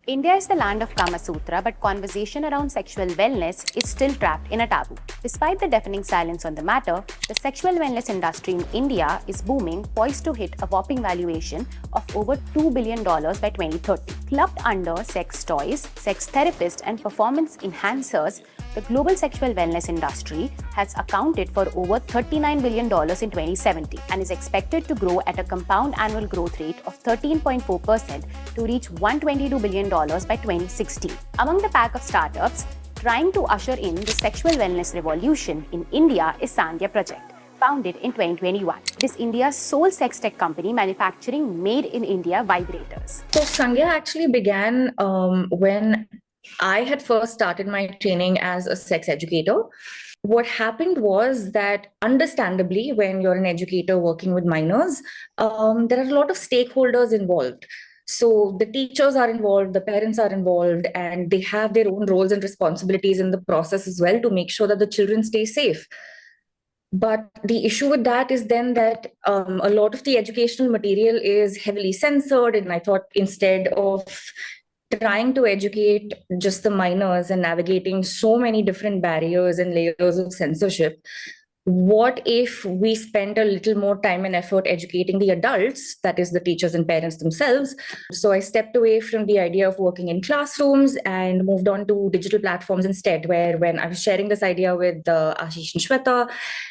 India is the land of Kama Sutra, but conversation around sexual wellness is still trapped in a taboo. Despite the deafening silence on the matter, the sexual wellness industry in India is booming, poised to hit a whopping valuation of over $2 billion by 2030. Clubbed under sex toys, sex therapists, and performance enhancers, the global sexual wellness industry has accounted for over $39 billion in 2017 and is expected to grow at a compound annual growth rate of 13.4% to reach $122 billion by 2060. Among the pack of startups trying to usher in the sexual wellness revolution in India is Sangya Project, founded in 2021. It is India's sole sex tech company manufacturing made-in-India vibrators. So Sangya actually began when I had first started my training as a sex educator. What happened was that, understandably, when you're an educator working with minors, there are a lot of stakeholders involved. So the teachers are involved, the parents are involved, and they have their own roles and responsibilities in the process as well to make sure that the children stay safe. But the issue with that is then that a lot of the educational material is heavily censored. And I thought, instead of trying to educate just the minors and navigating so many different barriers and layers of censorship, what if we spent a little more time and effort educating the adults, that is the teachers and parents themselves? So I stepped away from the idea of working in classrooms and moved on to digital platforms instead, where when I was sharing this idea with Ashish and Shweta,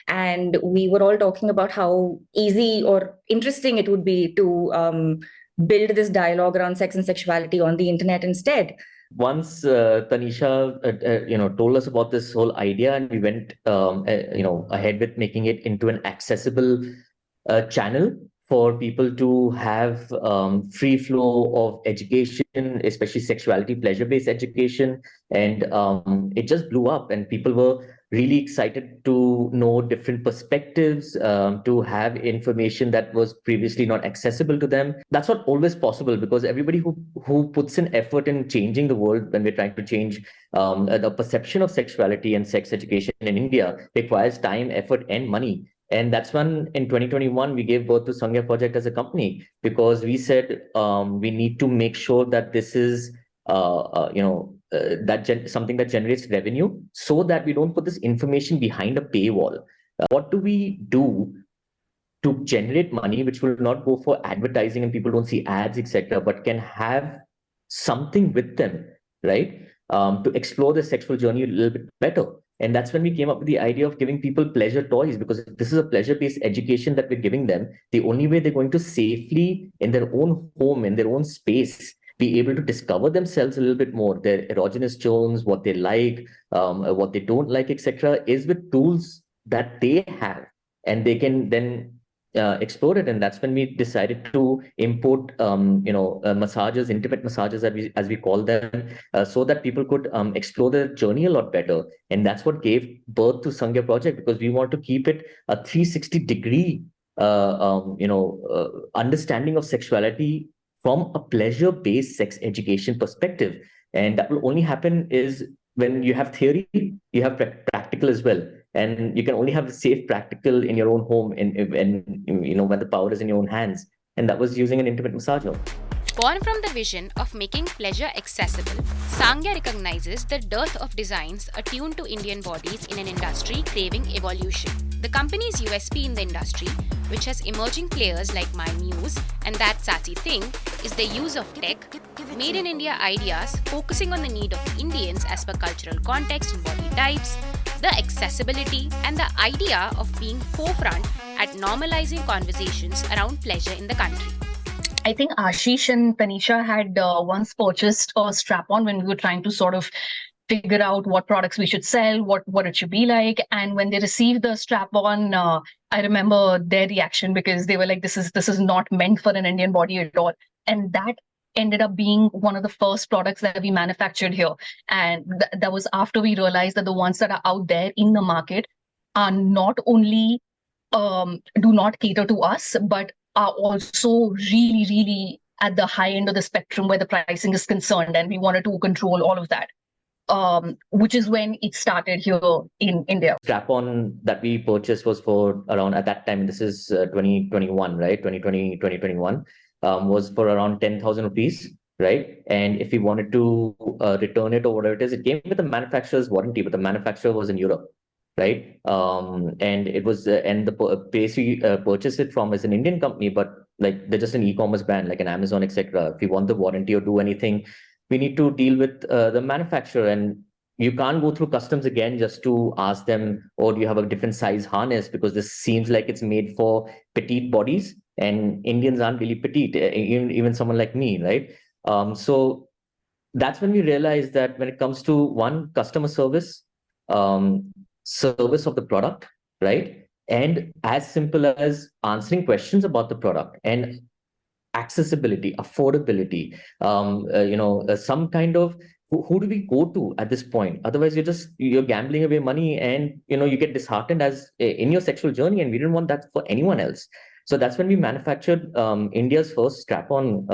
and we were all talking about how easy or interesting it would be to build this dialogue around sex and sexuality on the internet instead. Once Tanisha, told us about this whole idea, and we went, ahead with making it into an accessible channel for people to have free flow of education, especially sexuality, pleasure-based education, and it just blew up, and people were really excited to know different perspectives, to have information that was previously not accessible to them. That's not always possible, because everybody who puts in effort in changing the world, when we're trying to change the perception of sexuality and sex education in India, requires time, effort, and money. And that's when in 2021, we gave birth to Sangya Project as a company, because we said we need to make sure that this is something that generates revenue, so that we don't put this information behind a paywall. What do we do to generate money which will not go for advertising and people don't see ads, etc., but can have something with them, right? To explore the sexual journey a little bit better. And that's when we came up with the idea of giving people pleasure toys, because if this is a pleasure-based education that we're giving them, the only way they're going to safely, in their own home, in their own space, be able to discover themselves a little bit more, their erogenous zones, what they like, what they don't like, etc., is with tools that they have, and they can then explore it. And that's when we decided to import, massages, intimate massages, as we call them, so that people could explore their journey a lot better. And that's what gave birth to Sangya Project, because we want to keep it a 360-degree, understanding of sexuality from a pleasure-based sex education perspective. And that will only happen is when you have theory, you have practical as well. And you can only have the safe practical in your own home, and when the power is in your own hands. And that was using an intimate massager. Born from the vision of making pleasure accessible, Sangya recognizes the dearth of designs attuned to Indian bodies in an industry craving evolution. The company's USP in the industry, which has emerging players like My Muse and That Sassy Thing, is the use of tech, made in India ideas focusing on the need of Indians as per cultural context and body types, the accessibility, and the idea of being forefront at normalizing conversations around pleasure in the country. I think Ashish and Tanisha had once purchased a strap-on when we were trying to sort of figure out what products we should sell, what it should be like. And when they received the strap-on, I remember their reaction, because they were like, this is not meant for an Indian body at all. And that ended up being one of the first products that we manufactured here. And that was after we realized that the ones that are out there in the market are not only do not cater to us, but are also really, really at the high end of the spectrum where the pricing is concerned. And we wanted to control all of that, which is when it started here in India. Strap-on that we purchased was for around, at that time, this is 2021, right? 2020, 2021, was for around 10,000 rupees. right? And if we wanted to return it or whatever it is, it came with a manufacturer's warranty, but the manufacturer was in Europe, right? And it was, and the place we purchased it from is an Indian company, but like they're just an e-commerce brand, like an Amazon, etc. If we want the warranty or do anything, we need to deal with the manufacturer, and you can't go through customs again just to ask them, or do you have a different size harness, because this seems like it's made for petite bodies, and Indians aren't really petite, even someone like me, right? So that's when we realized that when it comes to one, customer service, service of the product, right? And as simple as answering questions about the product, and accessibility, affordability, some kind of, who do we go to at this point? Otherwise, you're gambling away money, and you get disheartened as in your sexual journey, and we didn't want that for anyone else. So that's when we manufactured India's first strap-on,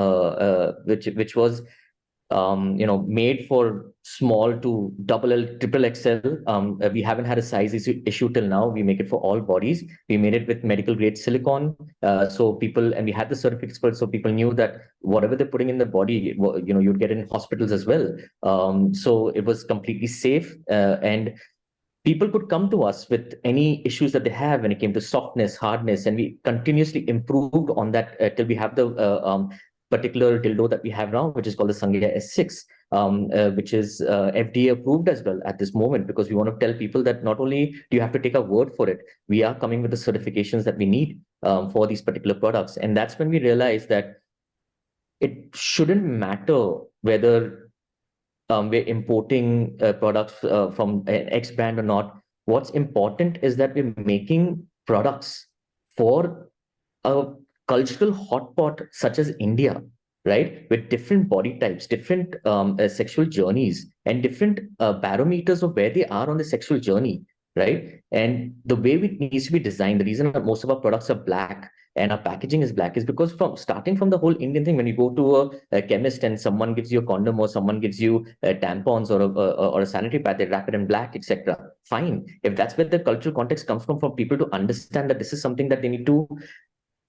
which was made for small to double L, triple XL. We haven't had a size issue till now. We make it for all bodies. We made it with medical grade silicone. So people, and we had the certificates for it, so people knew that whatever they're putting in the body, you'd get in hospitals as well. So it was completely safe, and people could come to us with any issues that they have when it came to softness, hardness, and we continuously improved on that till we have the particular dildo that we have now, which is called the Sangya S6, which is FDA approved as well at this moment, because we want to tell people that not only do you have to take our word for it, we are coming with the certifications that we need for these particular products. And that's when we realized that it shouldn't matter whether we're importing products from an X brand or not. What's important is that we're making products for a cultural hotpot such as India, right? With different body types, different sexual journeys, and different barometers of where they are on the sexual journey, right? And the way it needs to be designed, the reason that most of our products are black and our packaging is black is because starting from the whole Indian thing, when you go to a chemist and someone gives you a condom, or someone gives you tampons or a sanitary pad, they wrap it in black, etc. Fine. If that's where the cultural context comes from, for people to understand that this is something that they need to,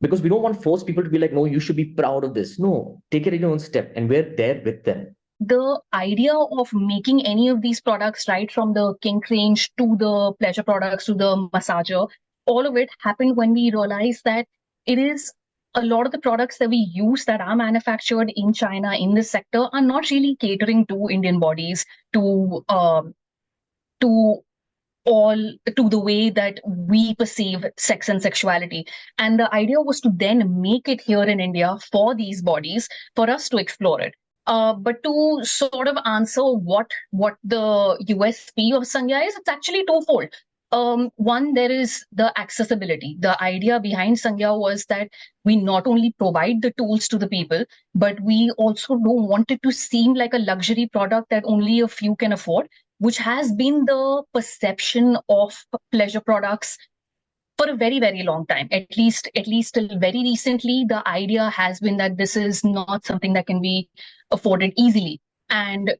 because we don't want to force people to be like, no, you should be proud of this. No, take it in your own step, and we're there with them. The idea of making any of these products, right from the kink range to the pleasure products to the massager, all of it happened when we realized that it is a lot of the products that we use that are manufactured in China in this sector are not really catering to Indian bodies, to the way that we perceive sex and sexuality. And the idea was to then make it here in India for these bodies, for us to explore it. But to sort of answer what the USP of Sangya is, it's actually twofold. One, there is the accessibility. The idea behind Sangya was that we not only provide the tools to the people, but we also don't want it to seem like a luxury product that only a few can afford, which has been the perception of pleasure products for a very, very long time. At least till very recently, the idea has been that this is not something that can be afforded easily. And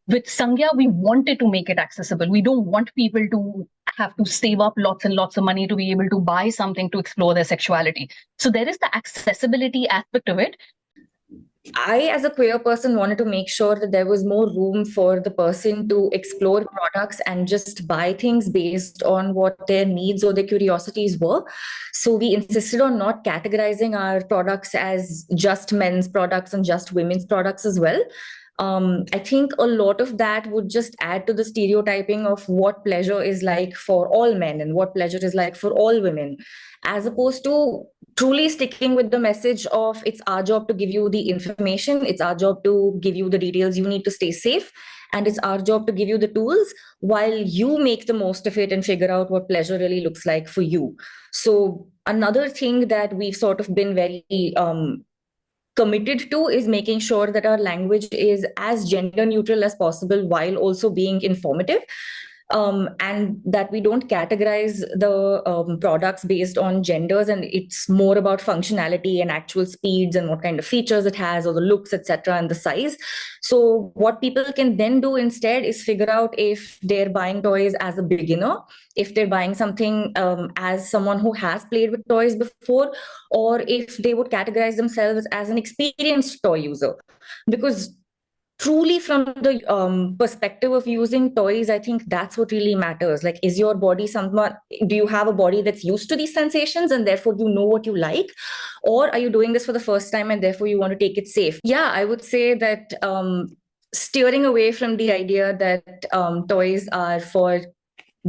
with Sangya, we wanted to make it accessible. We don't want people to have to save up lots and lots of money to be able to buy something to explore their sexuality. So there is the accessibility aspect of it. I, as a queer person, wanted to make sure that there was more room for the person to explore products and just buy things based on what their needs or their curiosities were. So we insisted on not categorizing our products as just men's products and just women's products as well. I think a lot of that would just add to the stereotyping of what pleasure is like for all men and what pleasure is like for all women, as opposed to truly sticking with the message of it's our job to give you the information, it's our job to give you the details you need to stay safe, and it's our job to give you the tools while you make the most of it and figure out what pleasure really looks like for you. So another thing that we've sort of been very committed to is making sure that our language is as gender neutral as possible while also being informative. and that we don't categorize the products based on genders, and it's more about functionality and actual speeds and what kind of features it has, or the looks, etc., and the size. So what people can then do instead is figure out if they're buying toys as a beginner, if they're buying something as someone who has played with toys before, or if they would categorize themselves as an experienced toy user. Because truly, from the perspective of using toys, I think that's what really matters. Like, is your body someone, do you have a body that's used to these sensations and therefore you know what you like? Or are you doing this for the first time and therefore you want to take it safe? Yeah, I would say that steering away from the idea that toys are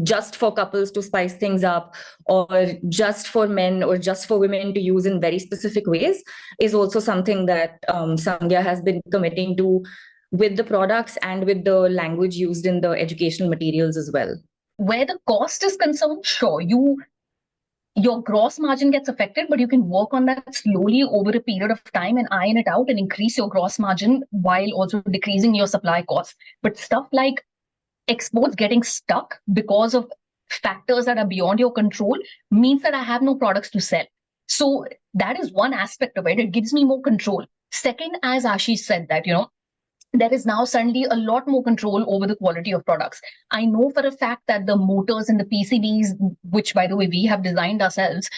just for couples to spice things up, or just for men or just for women to use in very specific ways, is also something that Sangya has been committing to with the products and with the language used in the educational materials as well. Where the cost is concerned, sure, your gross margin gets affected, but you can work on that slowly over a period of time and iron it out and increase your gross margin while also decreasing your supply costs. But stuff like exports getting stuck because of factors that are beyond your control means that I have no products to sell. So that is one aspect of it. It gives me more control. Second, as Ashish said, that, there is now suddenly a lot more control over the quality of products. I know for a fact that the motors and the PCBs, which by the way we have designed ourselves,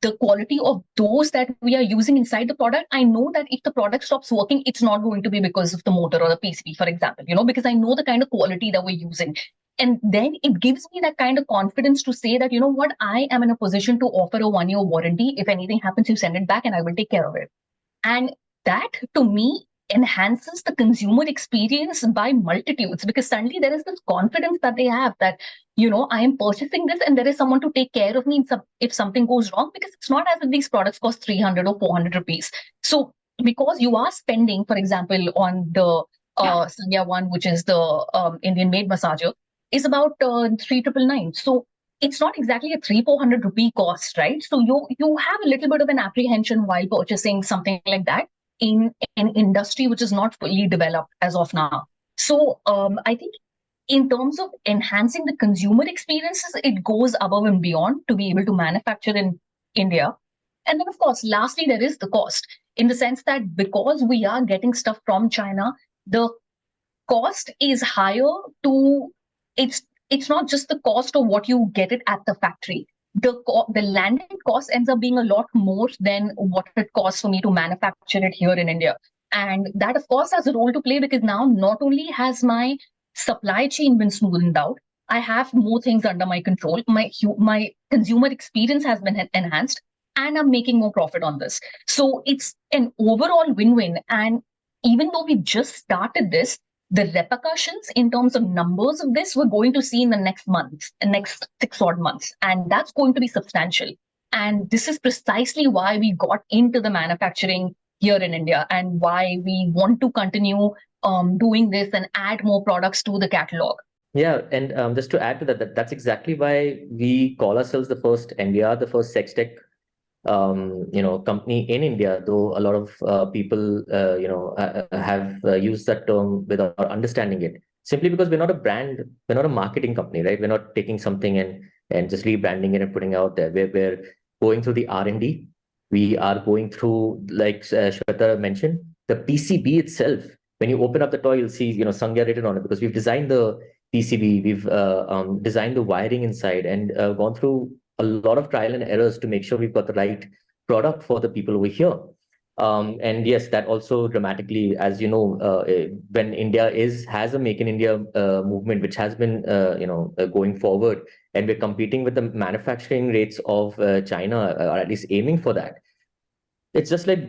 the quality of those that we are using inside the product, I know that if the product stops working, it's not going to be because of the motor or the PCB, for example, because I know the kind of quality that we're using. And then it gives me that kind of confidence to say that, what, I am in a position to offer a 1-year warranty. If anything happens, you send it back and I will take care of it. And that, to me, enhances the consumer experience by multitudes, because suddenly there is this confidence that they have that, I am purchasing this and there is someone to take care of me if something goes wrong, because it's not as if these products cost 300 or 400 rupees. So because you are spending, for example, on the Sangya one, which is the Indian made massager, is about 3,999. So it's not exactly a 300-400 rupee cost, right? So you have a little bit of an apprehension while purchasing something like that in an industry which is not fully developed as of now. So I think in terms of enhancing the consumer experiences, it goes above and beyond to be able to manufacture in India. And then, of course, lastly, there is the cost, in the sense that because we are getting stuff from China, the cost is higher to, it's not just the cost of what you get it at the factory. The landed cost ends up being a lot more than what it costs for me to manufacture it here in India. And that, of course, has a role to play, because now not only has my supply chain been smoothened out, I have more things under my control. My consumer experience has been enhanced, and I'm making more profit on this. So it's an overall win-win. And even though we just started this, the repercussions in terms of numbers of this we're going to see in the next 6 odd months. And that's going to be substantial. And this is precisely why we got into the manufacturing here in India, and why we want to continue doing this and add more products to the catalog. Yeah, and just to add to that, that's exactly why we call ourselves the first NVR, the first sex tech company in India, though a lot of people, have used that term without understanding it. Simply because we're not a brand, we're not a marketing company, right? We're not taking something and just rebranding it and putting it out there. We're going through the R&D. We are going through, like Shweta mentioned, the PCB itself. When you open up the toy, you'll see, Sangya written on it, because we've designed the PCB, we've designed the wiring inside, and gone through a lot of trial and errors to make sure we've got the right product for the people over here. And yes, that also dramatically, as you know, when India has a Make in India movement, which has been, going forward, and we're competing with the manufacturing rates of China, or at least aiming for that. It's just like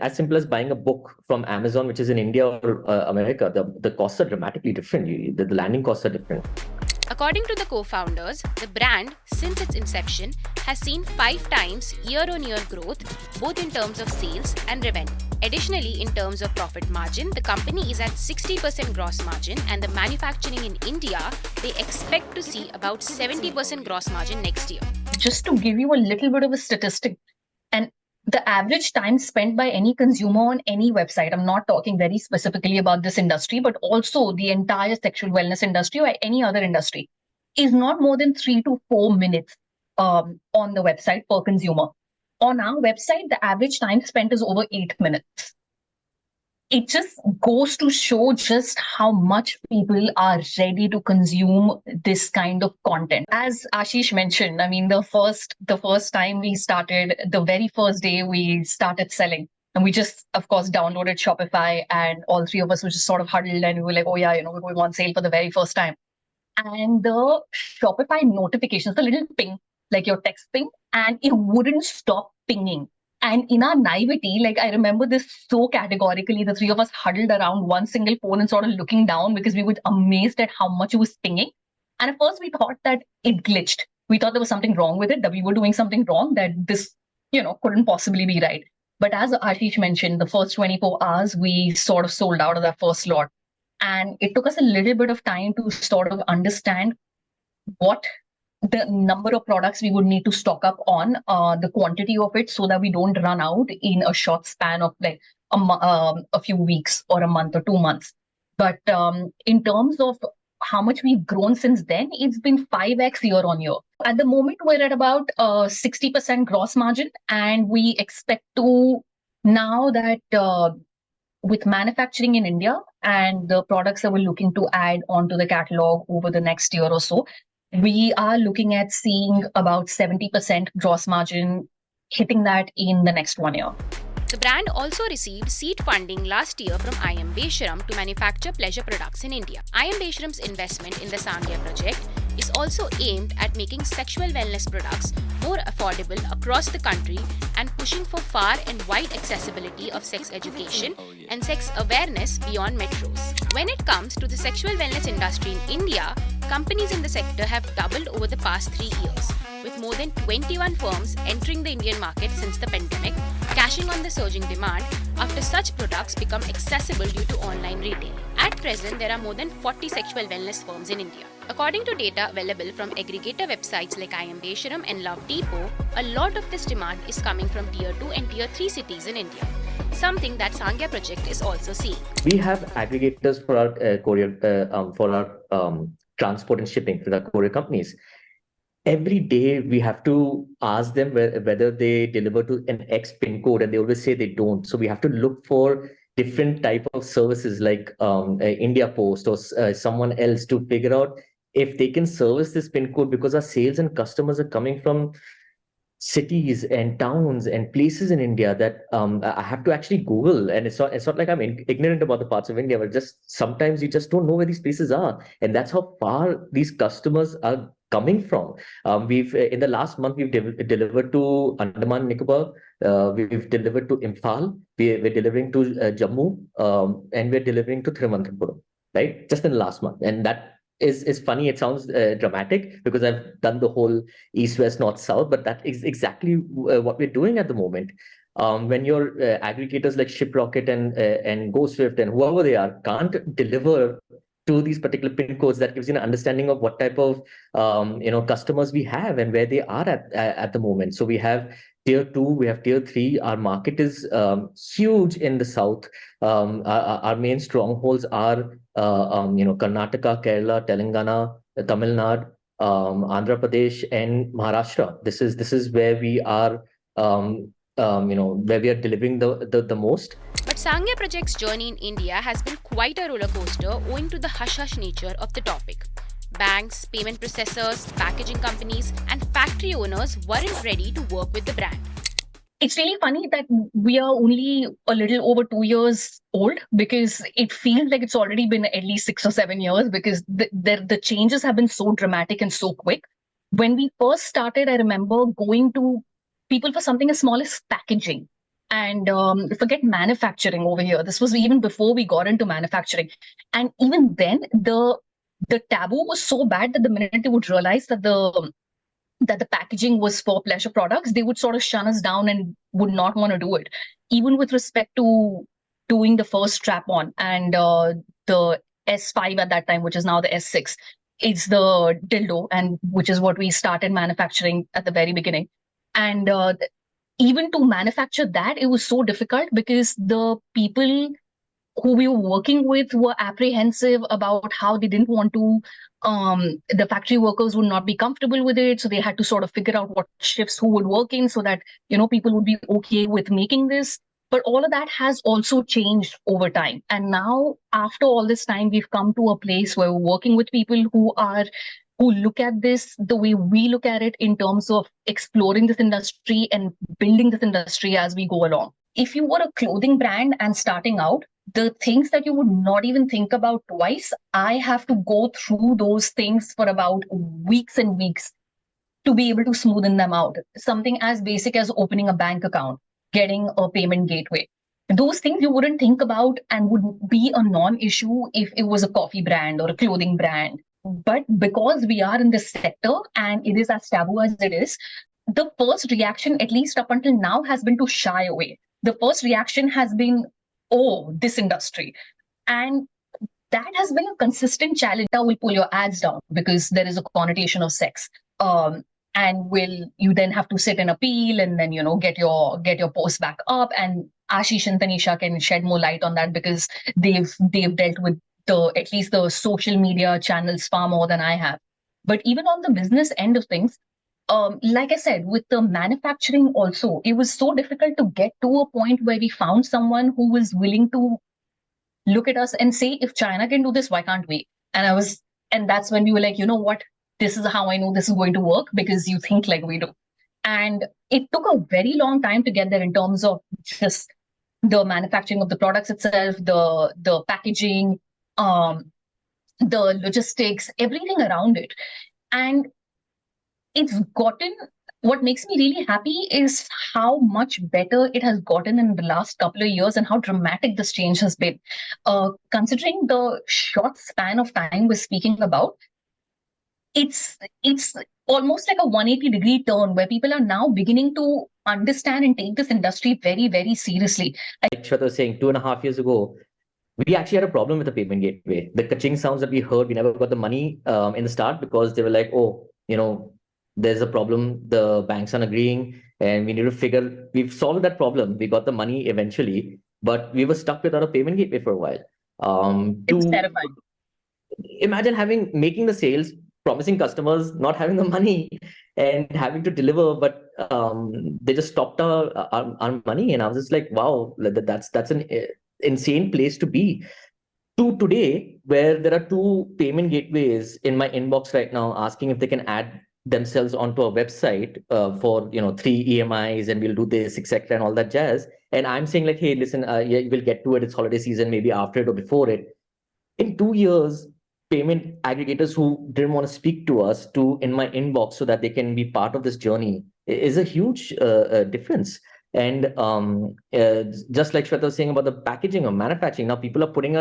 as simple as buying a book from Amazon, which is in India or America. The costs are dramatically different. The landing costs are different. According to the co-founders, the brand, since its inception, has seen 5 times year-on-year growth, both in terms of sales and revenue. Additionally, in terms of profit margin, the company is at 60% gross margin, and the manufacturing in India, they expect to see about 70% gross margin next year. Just to give you a little bit of a statistic, and the average time spent by any consumer on any website, I'm not talking very specifically about this industry, but also the entire sexual wellness industry or any other industry, is not more than 3 to 4 minutes on the website per consumer. On our website, the average time spent is over 8 minutes. It just goes to show just how much people are ready to consume this kind of content. As Ashish mentioned, I mean, the first time we started, the very first day we started selling, and we just, of course, downloaded Shopify, and all three of us were just sort of huddled, and we were like, oh yeah, we're going on sale for the very first time. And the Shopify notifications, the little ping, like your text ping, and it wouldn't stop pinging. And in our naivety, like I remember this so categorically, the three of us huddled around one single phone and sort of looking down because we were amazed at how much it was pinging. And at first we thought that it glitched. We thought there was something wrong with it, that we were doing something wrong, that this, couldn't possibly be right. But as Ashish mentioned, the first 24 hours, we sort of sold out of that first lot. And it took us a little bit of time to sort of understand what the number of products we would need to stock up on, the quantity of it, so that we don't run out in a short span of like a few weeks or a month or 2 months. But in terms of how much we've grown since then, it's been 5x year on year. At the moment, we're at about 60% gross margin, and we expect to, now that with manufacturing in India and the products that we're looking to add onto the catalog over the next year or so, we are looking at seeing about 70% gross margin, hitting that in the next 1 year. The brand also received seed funding last year from IM Besharam to manufacture pleasure products in India. IM Besharam's investment in the Sangya Project is also aimed at making sexual wellness products more affordable across the country and pushing for far and wide accessibility of sex education and sex awareness beyond metros. When it comes to the sexual wellness industry in India, companies in the sector have doubled over the past 3 years, with more than 21 firms entering the Indian market since the pandemic, cashing on the surging demand after such products become accessible due to online retail. At present, there are more than 40 sexual wellness firms in India. According to data available from aggregator websites like IM Besharam and Love Depot, a lot of this demand is coming from Tier 2 and Tier 3 cities in India, something that Sangya Project is also seeing. We have aggregators for our courier, transport and shipping for the courier companies. Every day we have to ask them whether they deliver to an X pin code, and they always say they don't. So we have to look for different type of services like India Post or someone else to figure out if they can service this pin code, because our sales and customers are coming from cities and towns and places in India that I have to actually Google. And it's not like I'm ignorant about the parts of India, but just sometimes you just don't know where these places are. And that's how far these customers are coming from. We've in the last month, we've delivered to Andaman Nicobar, we've delivered to Imphal, we're delivering to Jammu, and we're delivering to Thiruvananthapuram, right? Just in the last month. And that is funny. It sounds dramatic because I've done the whole east, west, north, south, but that is exactly what we're doing at the moment. When your aggregators like ShipRocket and GoSwift and whoever they are can't deliver to these particular pin codes, that gives you an understanding of what type of customers we have and where they are at the moment. So we have Tier 2, we have Tier 3. Our market is huge in the south. Our main strongholds are Karnataka, Kerala, Telangana, Tamil Nadu, Andhra Pradesh, and Maharashtra. This is where we are, where we are delivering the most. But Sangya Project's journey in India has been quite a roller coaster owing to the hush-hush nature of the topic. Banks, payment processors, packaging companies, and factory owners weren't ready to work with the brand. It's really funny that we are only a little over 2 years old, because it feels like it's already been at least 6 or 7 years, because the changes have been so dramatic and so quick. When we first started, I remember going to people for something as small as packaging. And forget manufacturing over here. This was even before we got into manufacturing. And even then, the taboo was so bad that the minute they would realize that the packaging was for pleasure products, they would sort of shun us down and would not want to do it. Even with respect to doing the first strap-on and the S5 at that time, which is now the S6, it's the dildo, and which is what we started manufacturing at the very beginning. And even to manufacture that, it was so difficult because the people who we were working with were apprehensive about how they didn't want to, the factory workers would not be comfortable with it. So they had to sort of figure out what shifts who would work in so that, people would be okay with making this. But all of that has also changed over time. And now, after all this time, we've come to a place where we're working with people who look at this the way we look at it, in terms of exploring this industry and building this industry as we go along. If you were a clothing brand and starting out, the things that you would not even think about twice, I have to go through those things for about weeks and weeks to be able to smoothen them out. Something as basic as opening a bank account, getting a payment gateway. Those things you wouldn't think about and would be a non-issue if it was a coffee brand or a clothing brand. But because we are in this sector and it is as taboo as it is, the first reaction, at least up until now, has been to shy away. The first reaction has been, oh, this industry. And that has been a consistent challenge. Now will pull your ads down because there is a connotation of sex. And you then have to sit and appeal and then, get your post back up. And Ashish and Tanisha can shed more light on that because they've dealt with at least the social media channels far more than I have. But even on the business end of things, like I said, with the manufacturing also, it was so difficult to get to a point where we found someone who was willing to look at us and say, if China can do this, why can't we? And that's when we were like, you know what? This is how I know this is going to work, because you think like we do. And it took a very long time to get there in terms of just the manufacturing of the products itself, the packaging, the logistics, everything around it. And what makes me really happy is how much better it has gotten in the last couple of years and how dramatic this change has been. Considering the short span of time we're speaking about, it's almost like a 180-degree turn where people are now beginning to understand and take this industry very, very seriously. Like Shweta was saying, 2.5 years ago, we actually had a problem with the payment gateway. The ka-ching sounds that we heard, we never got the money in the start because they were like, oh, there's a problem, the banks aren't agreeing, and we need to we've solved that problem. We got the money eventually, but we were stuck without a payment gateway for a while. It's terrifying. Imagine making the sales, promising customers, not having the money, and having to deliver, but they just stopped our money. And I was just like, wow, that's an insane place to be. To today, where there are 2 payment gateways in my inbox right now asking if they can add themselves onto a website for 3 EMIs and we'll do this, etc., and all that jazz. And I'm saying like, hey, listen, yeah, we'll get to it. It's holiday season, maybe after it or before it. In 2 years, payment aggregators who didn't want to speak to us in my inbox so that they can be part of this journey is a huge difference. And just like Shweta was saying about the packaging or manufacturing, now people are putting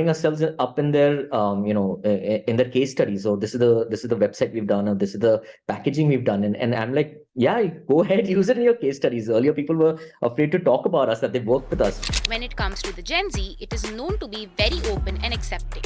ourselves up in their in their case studies. So this is the website we've done, or this is the packaging we've done, and I'm like, yeah, go ahead, use it in your case studies. Earlier, people were afraid to talk about us, that they worked with us. When it comes to the Gen Z, it is known to be very open and accepting.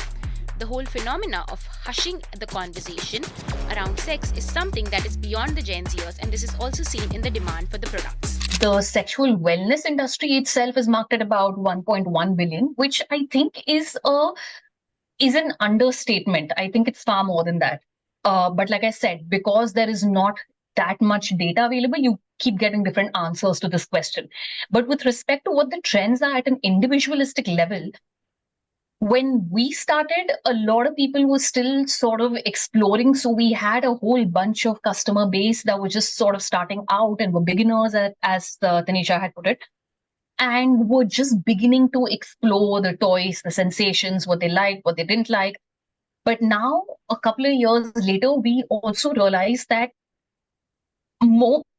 The whole phenomena of hushing the conversation around sex is something that is beyond the Gen Zers, and this is also seen in the demand for the products. The sexual wellness industry itself is marked at about 1.1 billion, which I think is an understatement. I think it's far more than that. But like I said, because there is not that much data available, you keep getting different answers to this question. But with respect to what the trends are at an individualistic level, when we started, a lot of people were still sort of exploring. So we had a whole bunch of customer base that were just sort of starting out and were beginners, as Tanisha had put it, and were just beginning to explore the toys, the sensations, what they liked, what they didn't like. But now, a couple of years later, we also realized that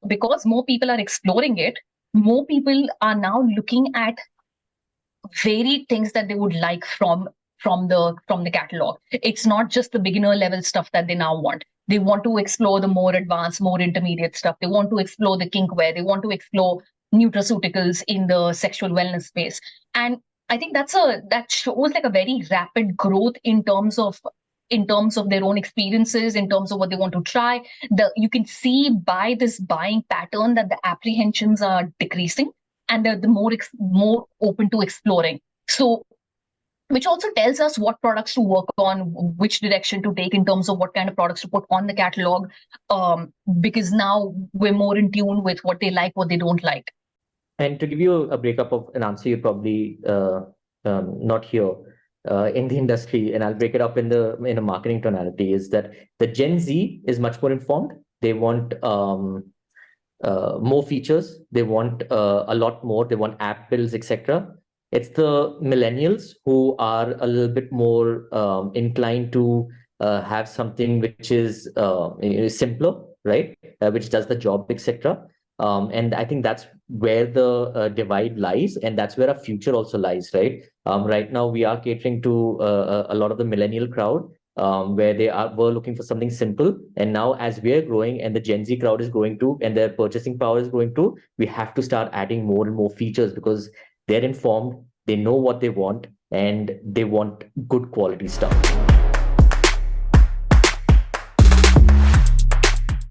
because more people are exploring it, more people are now looking at varied things that they would like from the catalog. It's not just the beginner level stuff that they now want. They want to explore the more advanced, more intermediate stuff. They want to explore the kinkware. They want to explore nutraceuticals in the sexual wellness space. And I think that shows like a very rapid growth in terms of their own experiences, in terms of what they want to try. You can see by this buying pattern that the apprehensions are decreasing, and they're more open to exploring. So which also tells us what products to work on, which direction to take in terms of what kind of products to put on the catalog, because now we're more in tune with what they like, what they don't like. And to give you a breakup of an answer, you probably not hear in the industry, and I'll break it up in a marketing tonality, is that the Gen Z is much more informed. They want more features. They want a lot more. They want app builds, etc. It's the millennials who are a little bit more inclined to have something which is simpler, right? Which does the job, etc. And I think that's where the divide lies, and that's where our future also lies, right? Right now, we are catering to a lot of the millennial crowd, where were looking for something simple. And now, as we're growing and the Gen Z crowd is growing too, and their purchasing power is growing too, we have to start adding more and more features because they're informed, they know what they want, and they want good quality stuff.